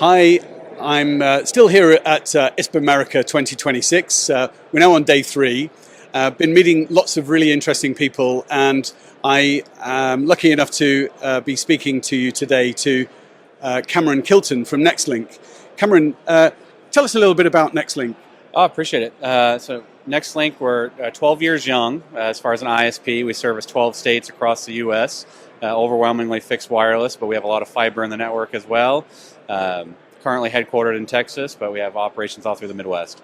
Hi, I'm still here at ISPAmerica 2026. We're now on day 3. Been meeting lots of really interesting people, and I am lucky enough to be speaking to you today to Cameron Kilton from Nextlink. Cameron, tell us a little bit about Nextlink. Oh, appreciate it. So Nextlink, we're 12 years young as far as an ISP. We service 12 states across the U.S., overwhelmingly fixed wireless, but we have a lot of fiber in the network as well. Currently headquartered in Texas, but we have operations all through the Midwest.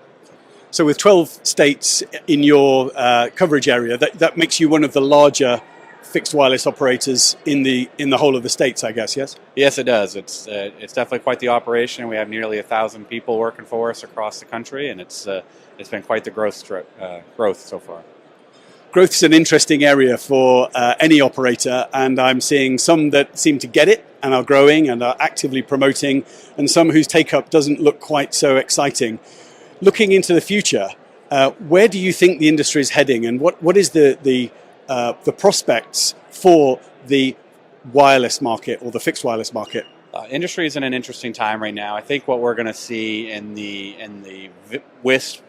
So with 12 states in your coverage area, that makes you one of the larger fixed wireless operators in the whole of the states, I guess, yes? Yes, it does. It's definitely quite the operation. We have nearly 1,000 people working for us across the country, and it's been quite the growth so far. Growth is an interesting area for any operator, and I'm seeing some that seem to get it and are growing and are actively promoting, and some whose take-up doesn't look quite so exciting. Looking into the future, where do you think the industry is heading, and what is the prospects for the wireless market or the fixed wireless market? Industry is in an interesting time right now. I think what we're going to see in the WISP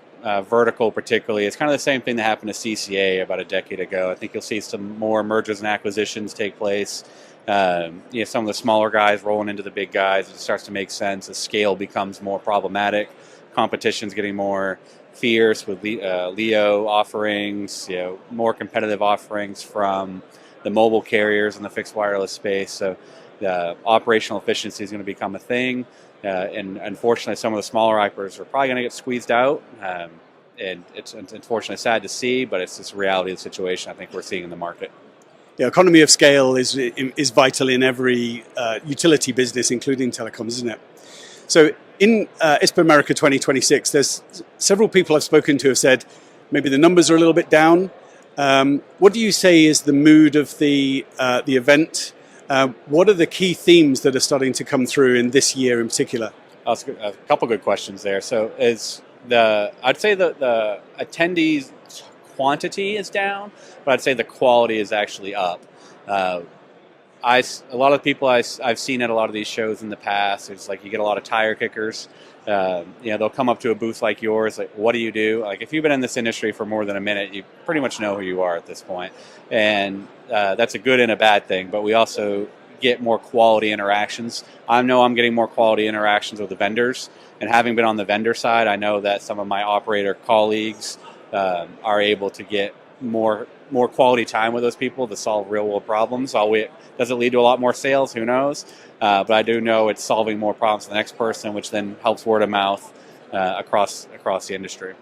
vertical particularly, it's kind of the same thing that happened to CCA about a decade ago. I think you'll see some more mergers and acquisitions take place. Some of the smaller guys rolling into the big guys. It starts to make sense as scale becomes more problematic. Competition's getting more fierce with LEO offerings, more competitive offerings from the mobile carriers in the fixed wireless space. So the operational efficiency is going to become a thing. And unfortunately, some of the smaller operators are probably going to get squeezed out. And it's unfortunately sad to see, but it's just the reality of the situation I think we're seeing in the market. Yeah, economy of scale is vital in every utility business, including telecoms, isn't it? So in ISPAmerica 2026, there's several people I've spoken to have said maybe the numbers are a little bit down. What do you say is the mood of the event? What are the key themes that are starting to come through in this year in particular? A couple good questions there. So I'd say the attendees quantity is down, but I'd say the quality is actually up. A lot of people I've seen at a lot of these shows in the past, it's like you get a lot of tire kickers. They'll come up to a booth like yours, like, what do you do? Like, if you've been in this industry for more than a minute, you pretty much know who you are at this point. And that's a good and a bad thing, but we also get more quality interactions. I know I'm getting more quality interactions with the vendors, and having been on the vendor side, I know that some of my operator colleagues are able to get more quality time with those people to solve real world problems. Does it lead to a lot more sales? Who knows? But I do know it's solving more problems for the next person, which then helps word of mouth across the industry.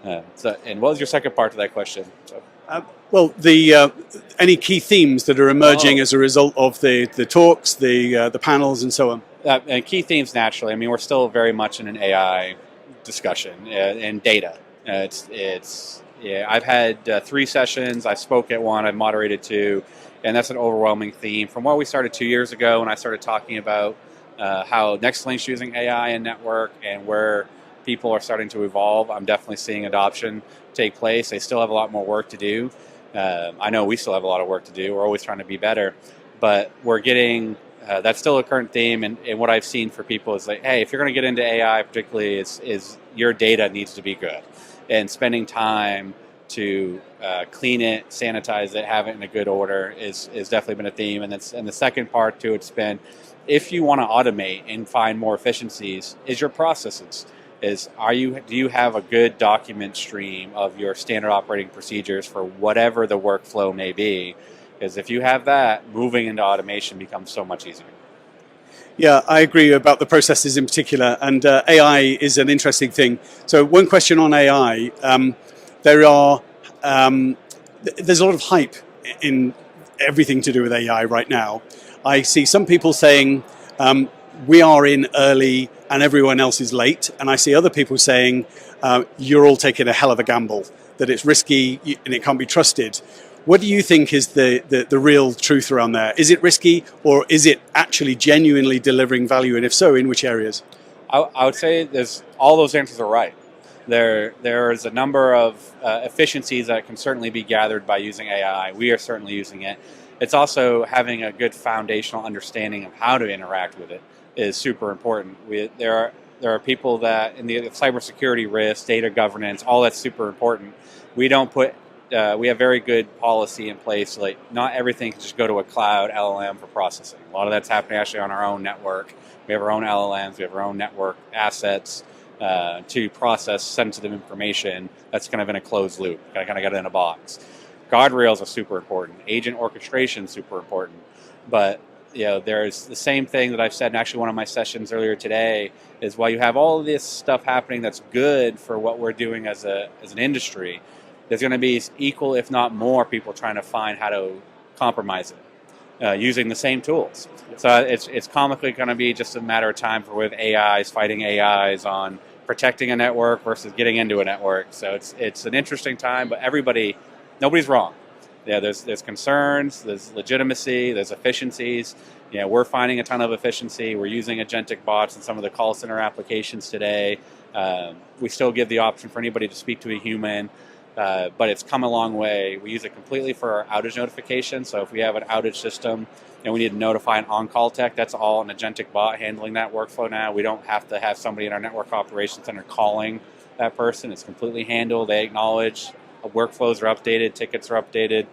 And what was your second part to that question? Well, any key themes that are emerging as a result of the talks, the panels, and so on. And key themes, naturally. I mean, we're still very much in an AI discussion and data. I've had 3 sessions. I spoke at one. I've moderated 2, and that's an overwhelming theme. From what we started 2 years ago, when I started talking about how Nextlink's using AI and network and where people are starting to evolve, I'm definitely seeing adoption take place. They still have a lot more work to do. I know we still have a lot of work to do. We're always trying to be better, but we're getting. That's still a current theme, and what I've seen for people is like, hey, if you're going to get into AI, particularly, is your data needs to be good. And spending time to clean it, sanitize it, have it in a good order is definitely been a theme. And the second part to it's been, if you want to automate and find more efficiencies, is your processes. Do you have a good document stream of your standard operating procedures for whatever the workflow may be? Because if you have that, moving into automation becomes so much easier. Yeah, I agree about the processes in particular, and AI is an interesting thing. So one question on AI, there's a lot of hype in everything to do with AI right now. I see some people saying we are in early and everyone else is late, and I see other people saying you're all taking a hell of a gamble, that it's risky and it can't be trusted. What do you think is the real truth around there? Is it risky, or is it actually genuinely delivering value? And if so, in which areas? I would say all those answers are right. There is a number of efficiencies that can certainly be gathered by using AI. We are certainly using it. It's also having a good foundational understanding of how to interact with it is super important. There are people that in the cybersecurity risk, data governance, all that's super important. We don't put we have very good policy in place. Like not everything can just go to a cloud LLM for processing. A lot of that's happening actually on our own network. We have our own LLMs. We have our own network assets to process sensitive information that's kind of in a closed loop. Kind of got it in a box. Guardrails are super important. Agent orchestration is super important. But there's the same thing that I've said in actually one of my sessions earlier today is while you have all of this stuff happening that's good for what we're doing as an industry, there's going to be equal, if not more, people trying to find how to compromise it using the same tools. So it's comically going to be just a matter of time for with AIs fighting AIs on protecting a network versus getting into a network. So it's an interesting time, but nobody's wrong. There's concerns, there's legitimacy, there's efficiencies. We're finding a ton of efficiency. We're using agentic bots in some of the call center applications today. We still give the option for anybody to speak to a human. But it's come a long way. We use it completely for our outage notification. So if we have an outage system and we need to notify an on-call tech, that's all an agentic bot handling that workflow now. We don't have to have somebody in our network operations center calling that person. It's completely handled. They acknowledge workflows are updated, tickets are updated.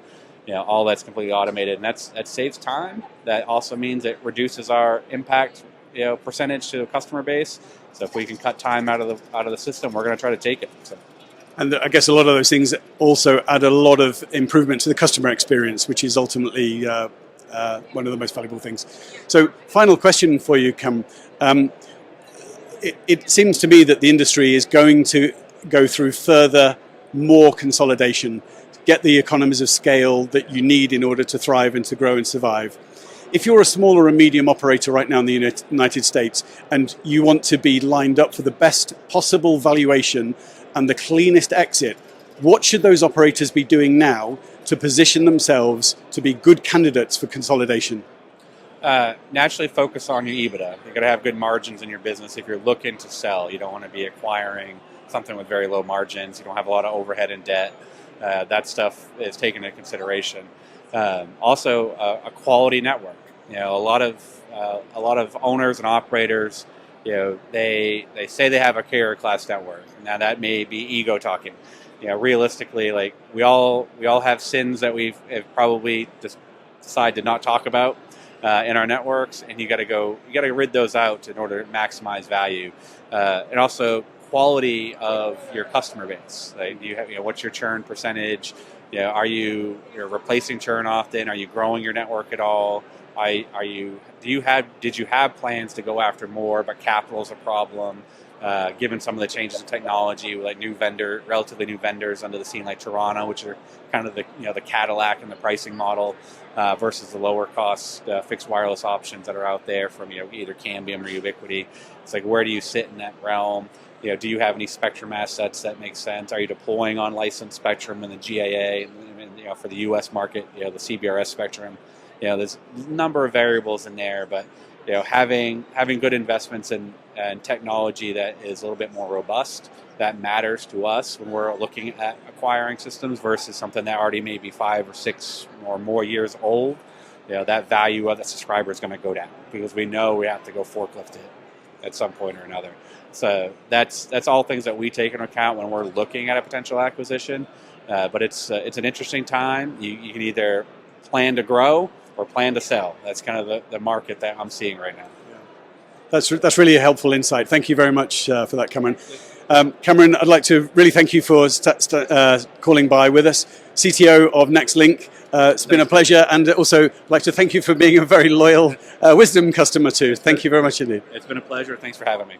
All that's completely automated, and that saves time. That also means it reduces our impact, percentage to the customer base. So if we can cut time out of the system, we're going to try to take it. So. And I guess a lot of those things also add a lot of improvement to the customer experience, which is ultimately one of the most valuable things. So final question for you, Cam. It seems to me that the industry is going to go through more consolidation, to get the economies of scale that you need in order to thrive and to grow and survive. If you're a small or a medium operator right now in the United States and you want to be lined up for the best possible valuation and the cleanest exit, what should those operators be doing now to position themselves to be good candidates for consolidation? Naturally focus on your EBITDA. You've got to have good margins in your business. If you're looking to sell, you don't want to be acquiring something with very low margins. You don't have a lot of overhead and debt. That stuff is taken into consideration. Also, a quality network. A lot of owners and operators, they say they have a carrier class network. Now that may be ego talking. Realistically, like we all have sins that we've probably just decided to not talk about in our networks, and you got to rid those out in order to maximize value, and also quality of your customer base. Like, do you have, what's your churn percentage? Are you're replacing churn often? Are you growing your network at all? Did you have plans to go after more, but capital is a problem? Given some of the changes in technology, like relatively new vendors under the scene, like Toronto, which are kind of the Cadillac in the pricing model, versus the lower cost fixed wireless options that are out there from either Cambium or Ubiquiti. It's like, where do you sit in that realm? Do you have any spectrum assets that make sense? Are you deploying on licensed spectrum in the GAA, and for the U.S. market, the CBRS spectrum? There's a number of variables in there, but having good investments in technology that is a little bit more robust, that matters to us when we're looking at acquiring systems versus something that already may be 5 or 6 or more years old. That value of the subscriber is going to go down because we know we have to go forklift it at some point or another. So that's all things that we take into account when we're looking at a potential acquisition. But it's an interesting time. You can either plan to grow or plan to sell. That's kind of the market that I'm seeing right now. Yeah. That's really a helpful insight. Thank you very much for that, Cameron. Cameron, I'd like to really thank you for calling by with us, CTO of Nextlink. It's been a pleasure, and also I'd like to thank you for being a very loyal WISDM customer too. Thank you very much indeed. It's been a pleasure. Thanks for having me.